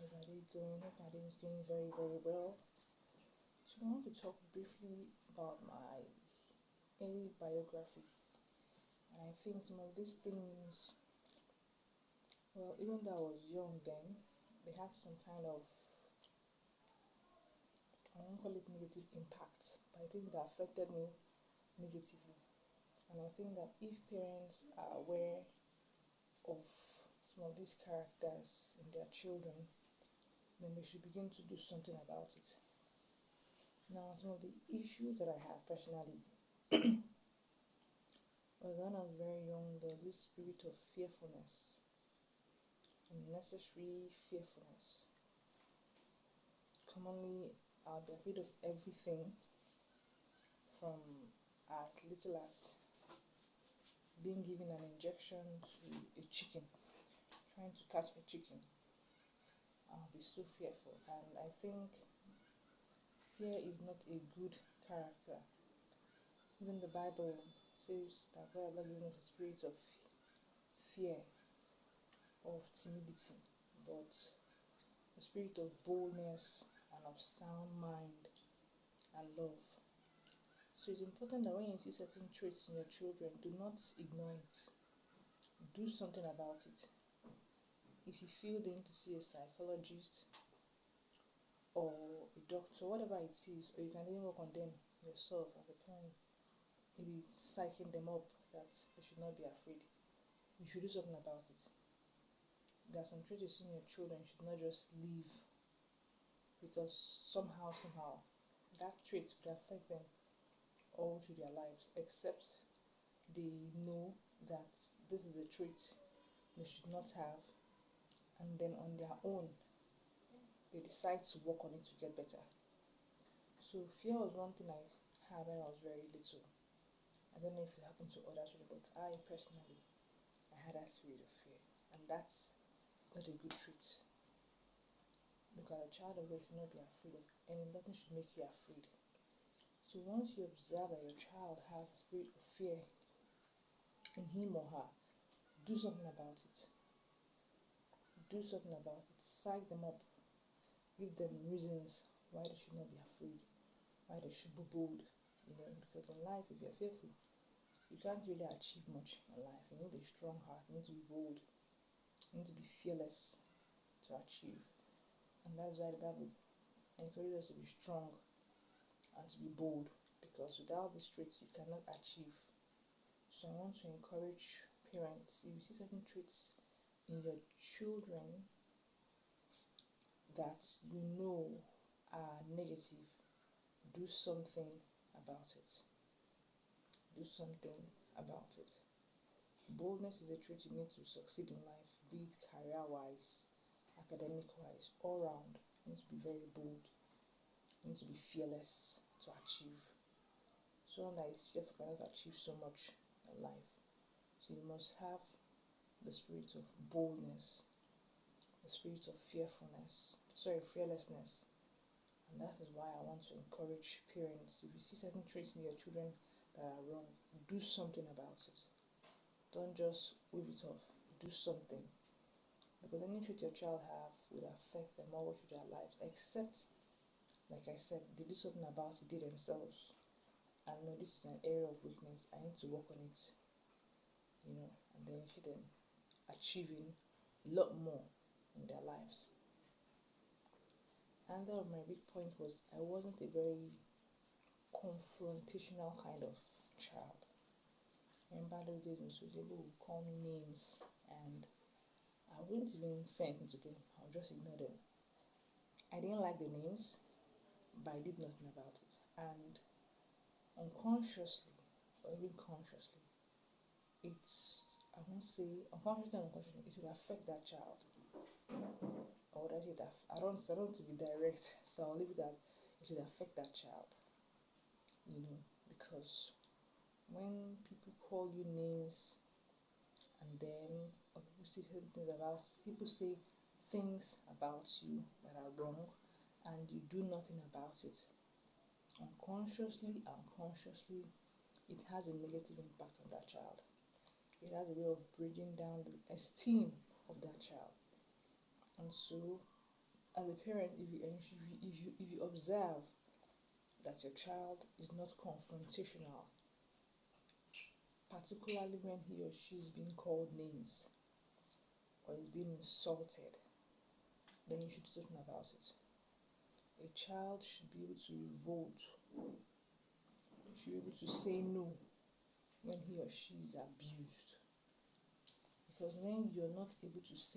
How's our day going? Hope my day is going very, very well. So I want to talk briefly about my early biography. And I think some of these things, well, even though I was young then, they had some kind of, I won't call it negative impact, but I think that affected me negatively. And I think that if parents are aware of some of these characters in their children, then they should begin to do something about it. Now, some of the issues that I had personally was when I was very young, there was this spirit of fearfulness, unnecessary fearfulness. Commonly, I'll be afraid of everything from as little as being given an injection to a chicken, trying to catch a chicken. I'll be so fearful, and I think fear is not a good character. Even the Bible says that God has not given us a spirit of fear, of timidity, but a spirit of boldness and of sound mind and love. So it's important that when you see certain traits in your children, do not ignore it. Do something about it. If you feel they need to see a psychologist or a doctor, whatever it is, or you can even work on them yourself as a parent, maybe psyching them up that they should not be afraid. You should do something about it. There are some traits you see in your children, you should not just leave because somehow, that trait could affect them all through their lives, except they know that this is a trait they should not have, and then on their own they decide to work on it to get better. So fear was one thing I had when I was very little. I don't know if it happened to others, but I personally, I had that spirit of fear, and that's not a good trait. Because a child of God should not be afraid of anything. Nothing should make you afraid. So once you observe that your child has a spirit of fear in him or her, do something about it. Do something about it. Psych them up. Give them reasons why they should not be afraid, why they should be bold. Because in life, if you're fearful, you can't really achieve much in life. You need a strong heart. You need to be bold. You need to be fearless to achieve. And that's why the Bible encourages us to be strong and to be bold. Because without these traits, you cannot achieve. So I want to encourage parents, if you see certain traits in your children that you know are negative, do something about it. Do something about it. Boldness is a trait you need to succeed in life, be it career wise, academic wise, all round. You need to be very bold. You need to be fearless to achieve. Someone that is fearful cannot achieve so much in life. So you must have the spirit of boldness, the spirit of fearlessness. And that is why I want to encourage parents. If you see certain traits in your children that are wrong, do something about it. Don't just wave it off. Do something. Because any trait your child have will affect them all through their lives. Except, like I said, they do something about it, they themselves. And know this is an area of weakness. I need to work on it. And then you see them achieving a lot more in their lives. And that my big point was I wasn't a very confrontational kind of child. I remember those days in school, people would call me names and I wouldn't even say anything to them. I would just ignore them. I didn't like the names, but I did nothing about it. And unconsciously, or even consciously, I won't say unconsciously and unconsciously, it will affect that child. Or would I say that I don't want to be direct, so I'll leave it that it will affect that child. Because when people call you names and then or people say things about you that are wrong and you do nothing about it, unconsciously and consciously, it has a negative impact on that child. It has a way of bringing down the esteem of that child. And so as a parent, if you observe that your child is not confrontational, particularly when he or she is being called names or is being insulted, then you should do something about it. A child should be able to revolt, should be able to say no when he or she is abused. Because when you're not able to say